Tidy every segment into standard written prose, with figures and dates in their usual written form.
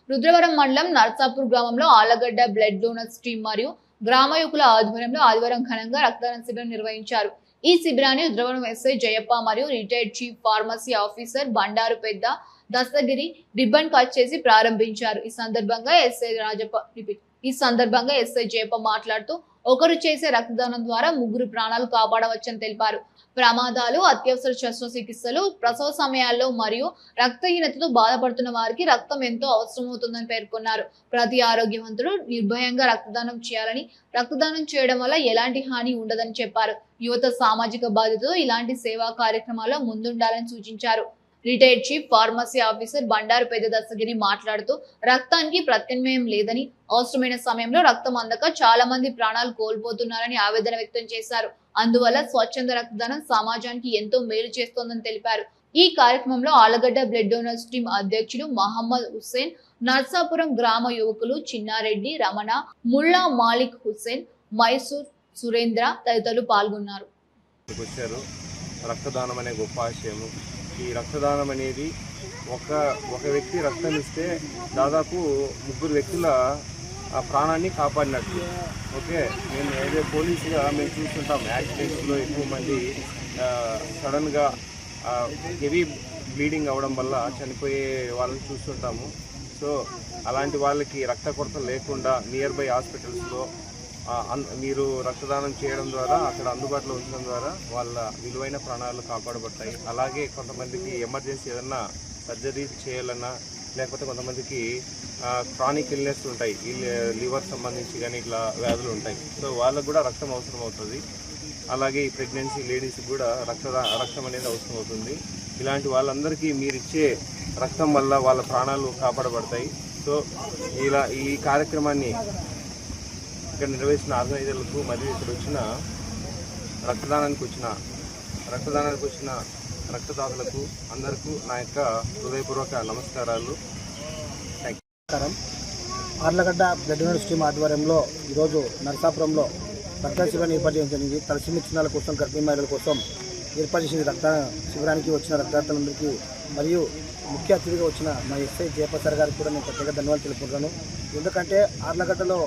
రుద్రవరం మండలం నర్సాపూర్ గ్రామంలో Allagadda blood donors team మరియు గ్రామ యువకుల ఆధ్వర్యంలో ఆదివారం ఘనంగా రక్తదాన శిబిరం నిర్వహించారు. ఈ శిబిరాన్ని రుద్రవరం ఎస్ఐ జయప్ప మరియు retired chief pharmacy officer Bandaru పెద్ద దస్తగిరి రిబ్బన్ కట్ చేసి ప్రారంభించారు. ఈ సందర్భంగా ఎస్ఐ జయప్ప మాట్లాడుతూ ఒకరు చేసే రక్తదానం ద్వారా 3 ప్రాణాలు కాపాడవచ్చని తెలిపారు. ప్రమాదాలు, అత్యవసర శస్త్రచికిత్సలు, ప్రసవ సమయాల్లో మరియు రక్తహీనతతో బాధపడుతున్న వారికి రక్తం ఎంతో అవసరమవుతుందని పేర్కొన్నారు. ప్రతి ఆరోగ్యవంతుడు నిర్భయంగా రక్తదానం చేయాలని, రక్తదానం చేయడం వల్ల ఎలాంటి హాని ఉండదని చెప్పారు. యువత సామాజిక బాధ్యతతో ఇలాంటి సేవా కార్యక్రమాల్లో ముందుండాలని సూచించారు. Retired chief pharmacy officer Bandaru పెద్ద దస్తగిరి మాట్లాడుతూ రక్తానికి ప్రత్యామ్నాయం లేదని, అవసరమైన సమయంలో రక్తం అందక చాలా మంది ప్రాణాలు కోల్పోతున్నారని ఆవేదన వ్యక్తం చేశారు. అందువల్ల స్వచ్ఛంద రక్తదానం సమాజానికి ఎంతో మేలు చేస్తోందని తెలిపారు. ఈ కార్యక్రమంలో ఆలగడ్డ బ్లడ్ డోనర్స్ టీం అధ్యక్షుడు మహమ్మద్ హుస్సేన్, నర్సాపురం గ్రామ యువకులు చిన్నారెడ్డి, రమణ, ముల్లా మాలిక్ హుస్సేన్, మైసూర్ సురేంద్ర తదితరులు పాల్గొన్నారు. రక్తదానం అనే గొప్ప ఆశయము. ఈ రక్తదానం అనేది ఒక వ్యక్తి రక్తం ఇస్తే దాదాపు 3 వ్యక్తుల ప్రాణాన్ని కాపాడినట్టు. ఓకే, మేము ఏదో పోలీసుగా మేము చూస్తుంటాం యాక్సిడెంట్స్లో ఎక్కువ మంది సడన్గా హెవీ బ్లీడింగ్ అవ్వడం వల్ల చనిపోయే వాళ్ళని చూస్తుంటాము. సో అలాంటి వాళ్ళకి రక్త కొరత లేకుండా నియర్ బై హాస్పిటల్స్లో మీరు రక్తదానం చేయడం ద్వారా అక్కడ అందుబాటులో ఉంచడం ద్వారా వాళ్ళ విలువైన ప్రాణాలు కాపాడబడతాయి. అలాగే కొంతమందికి ఎమర్జెన్సీ ఏదన్నా సర్జరీ చేయాలన్నా, లేకపోతే కొంతమందికి క్రానిక్ ఇల్నెస్ ఉంటాయి, లివర్ సంబంధించి కానీ ఇట్లా వ్యాధులు ఉంటాయి. సో వాళ్ళకు కూడా రక్తం అవసరం అవుతుంది. అలాగే ఈ ప్రెగ్నెన్సీ లేడీస్కి కూడా రక్తం అనేది అవసరం అవుతుంది. ఇలాంటి వాళ్ళందరికీ మీరు ఇచ్చే రక్తం వల్ల వాళ్ళ ప్రాణాలు కాపాడబడతాయి. సో ఈ కార్యక్రమాన్ని ఇక్కడ నిర్వహించిన ఆర్గనైజర్లకు మరియు ఇక్కడ వచ్చిన రక్తదానానికి వచ్చిన రక్తదాతలకు అందరికీ నా యొక్క హృదయపూర్వక నమస్కారాలు. ఆర్లగడ్డ బ్లడ్ డొనేషన్ టీమ్ ఆధ్వర్యంలో ఈరోజు నరసాపురంలో రక్త శిబిరాన్ని ఏర్పాటు చేయడం జరిగింది. తలసిమి చిన్నాల కోసం, గర్భిణీ మహిళల కోసం ఏర్పాటు చేసిన రక్త శిబిరానికి వచ్చిన రక్తదాతలందరికీ మరియు ముఖ్య అతిథిగా వచ్చిన మా ఎస్ఐ జయప్ప సార్ గారికి కూడా నేను ప్రత్యేక ధన్యవాదాలు తెలుపుకుంటున్నాను. ఎందుకంటే ఆర్లగడ్డలో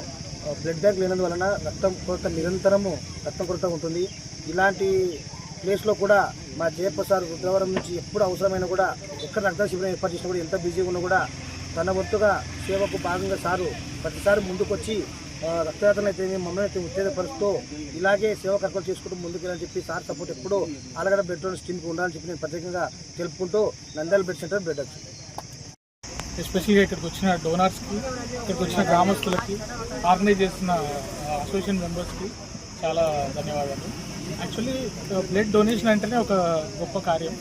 బ్లడ్ బ్యాంక్ లేనందువలన రక్తం కొరత ఉంటుంది. ఇలాంటి ప్లేస్లో కూడా మా జయప్ప సార్ రుద్రవరం నుంచి ఎప్పుడు అవసరమైన కూడా ఎక్కడ రక్త శిబిరం ఏర్పాటు చేసినా కూడా, ఎంత బిజీగా ఉన్నా కూడా తన వంతుగా సేవకు భాగంగా సారు ప్రతిసారి ముందుకొచ్చి రక్తదాతలను అయితే మమ్మల్ని అయితే ఉత్తేజపరుస్తూ ఇలాగే సేవా కార్యక్రమాలు చేసుకుంటూ ముందుకెళ్ళని చెప్పి సార్ సపోర్ట్ ఎప్పుడు ఆలగడ్డ బ్లడ్ డొనేషన్ టీమ్కి ఉండాలని చెప్పి నేను ప్రత్యేకంగా తెలుపుకుంటూ నంద్యాల బ్లడ్ సెంటర్ బ్లడ్ వచ్చి ఎస్పెషల్గా ఇక్కడికి వచ్చిన డోనర్స్కి, ఇక్కడికి వచ్చిన గ్రామస్తులకి, ఆర్గనైజ్ చేస్తున్న అసోసియేషన్ మెంబర్స్కి చాలా ధన్యవాదాలు. యాక్చువల్లీ బ్లడ్ డొనేషన్ అంటేనే ఒక గొప్ప కార్యం.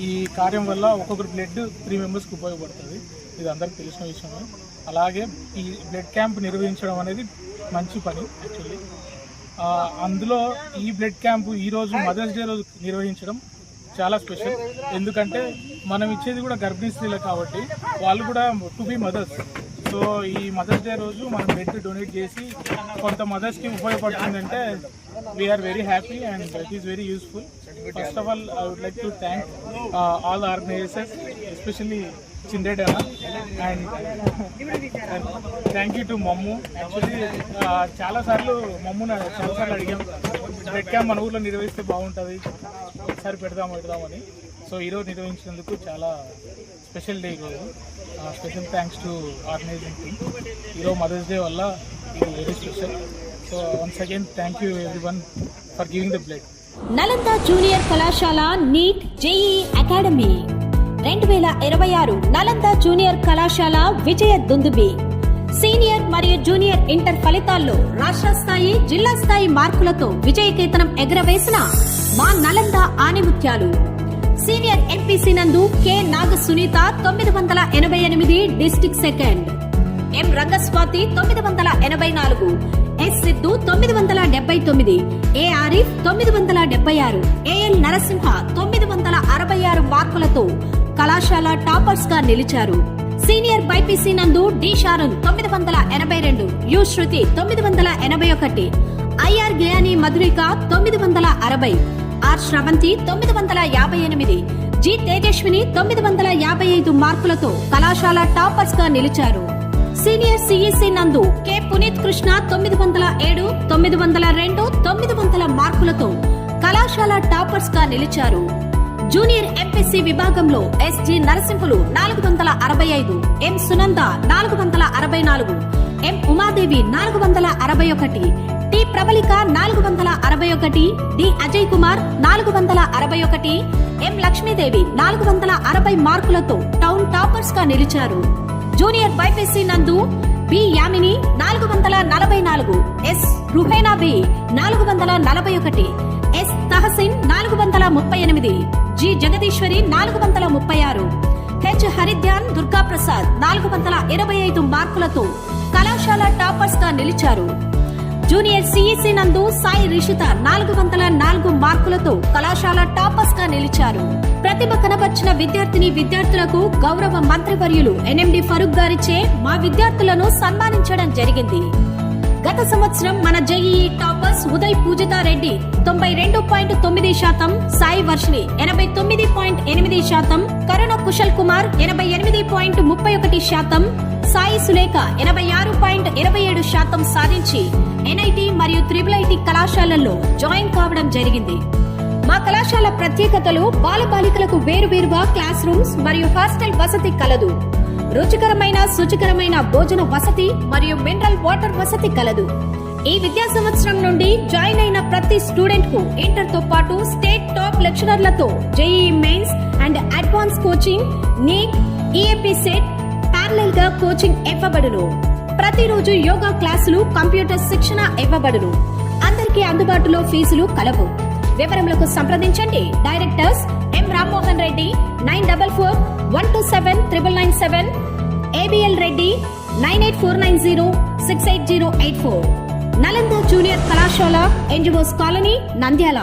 ఈ కార్యం వల్ల ఒక్కొక్కరు బ్లడ్ 3 మెంబర్స్కి ఉపయోగపడుతుంది. ఇది అందరికీ తెలిసిన విషయమే. అలాగే ఈ బ్లడ్ క్యాంప్ నిర్వహించడం అనేది మంచి పని. యాక్చువల్లీ అందులో ఈ బ్లడ్ క్యాంపు ఈరోజు మదర్స్ డే రోజు నిర్వహించడం చాలా స్పెషల్. ఎందుకంటే మనం ఇచ్చేది కూడా గర్భిణీ స్త్రీలు కాబట్టి వాళ్ళు కూడా టు బి మదర్స్. సో ఈ మదర్స్ డే రోజు మనం బ్లడ్ డొనేట్ చేసి కొంత మదర్స్కి ఉపయోగపడుతుందంటే we are very happy and it is very useful. First of all I would like to thank all organizers, especially చిండ్రెడ్ అన్న, అండ్ థ్యాంక్ యూ టు మమ్ము. యాక్చువల్లీ చాలాసార్లు అడిగాం బ్లడ్ క్యాంప్ మన ఊర్లో నిర్వహిస్తే బాగుంటుంది, ఒకసారి పెడదామని. సో ఈరోజు నిర్వహించినందుకు చాలా స్పెషల్ డే ఈరోజు. Special thanks to organizing team. ఈరోజు మదర్స్ డే వల్ల ఇది very special. So once again thank you everyone for giving the blood. Nalanda junior కళాశాల NEET JEE academy 2026 Nalanda junior కళాశాల విజయ దుందుబి. సీనియర్ మరియు జూనియర్ ఇంటర్ ఫలితాల్లో రాష్ట్ర స్థాయి, జిల్లా స్థాయి మార్కులతో విజయకేతనం ఎగరవేసిన మా నలంద ఆణిముత్యాలు. సీనియర్ ఎంపీసీ నందు K Naga Sunitha 988 district second, M Rangaswathi 984, S Siddhu 979, A Arif 976, AL Narasimha 966 మార్కులతో కళాశాల టాపర్స్ గా నిలిచారు. సీనియర్ బైపీసీ నందు D Sharun 982, U Shruthi 981, IR Gayani Madhurika 960, R Sravanthi 958, G Tejaswini 955 మార్కులతో కళాశాల టాపర్స్ గా నిలిచారు. సీనియర్ సిఈసి నందు కె పునీత్ కృష్ణ 907, 902, 900 మార్కులతో కళాశాల టాపర్స్ గా నిలిచారు. జూనియర్ ఎంపీసీ విభాగంలో SG Narasimhulu 465, M Sunanda 464, M Umadevi 461, T Prabalika 461, D Ajay Kumar 461, ఎం లక్ష్మీదేవి 460 మార్కులతో టౌన్ టాపర్స్ గా నిలిచారు. జూనియర్ బైపీసీ నందు B Yamini 444, S Ruhena B 441, S Tahasin 438, G Jagadeeswari 436, H Haridhyan Durga Prasad 425 మార్కులతో కళాశాల టాపర్స్ గా నిలిచారు. జూనియర్ సిఈసి నందు సాయి రిషిత 404 మార్కులతో కళాశాల టాపర్స్ గా నిలిచారు. ప్రతిభ కనబర్చిన విద్యార్థులకు గౌరవ మంత్రివర్యులు ఎన్ఎండి ఫరూక్ గారిచే మా విద్యార్థులను సన్మానించడం జరిగింది. గత సంవత్సరం మన జేఈఈ టాపర్స్ ఉదయ్ పూజితారెడ్డి 92.9%, సాయి వర్షిని 89.8%, కరుణ కుశల్ కుమార్ 88.31%, సాయి సులేఖ 86.27% సాధించి ఎన్ఐటి మరియు IIIT కళాశాలల్లో జాయిన్ కావడం జరిగింది. మా కళాశాల ప్రత్యేకతలు బాలబాలికలకు వేరువేరుగా క్లాస్ రూమ్స్ మరియు హాస్టల్ వసతి కలదు. రుచికరమైన శుచికరమైన భోజన వసతి మరియు మినరల్ వాటర్ వసతి కలదు. ఈ విద్యా సంవత్సరం నుండి జాయిన్ అయిన ప్రతి స్టూడెంట్ కు ఇంటర్ తో పాటు స్టేట్ టాప్ లెక్చరర్లతో JEE mains and advance coaching, NEET, EAP CET parallel గా కోచింగ్ ఇవ్వబడును. ప్రతిరోజు యోగా క్లాసులు, కంప్యూటర్ శిక్షణ ఇవ్వబడును. అందరికీ అందుబాటులో ఫీజులు కలవు. వివరములకు సంప్రదించండి. డైరెక్టర్స్ ఎం రామ్మోహన్ రెడ్డి 9441279997, ఏబిఎల్ రెడ్డి 9849068084. నలంద జూనియర్ కళాశాల, ఎన్జిఓస్ కాలనీ, నంద్యాల.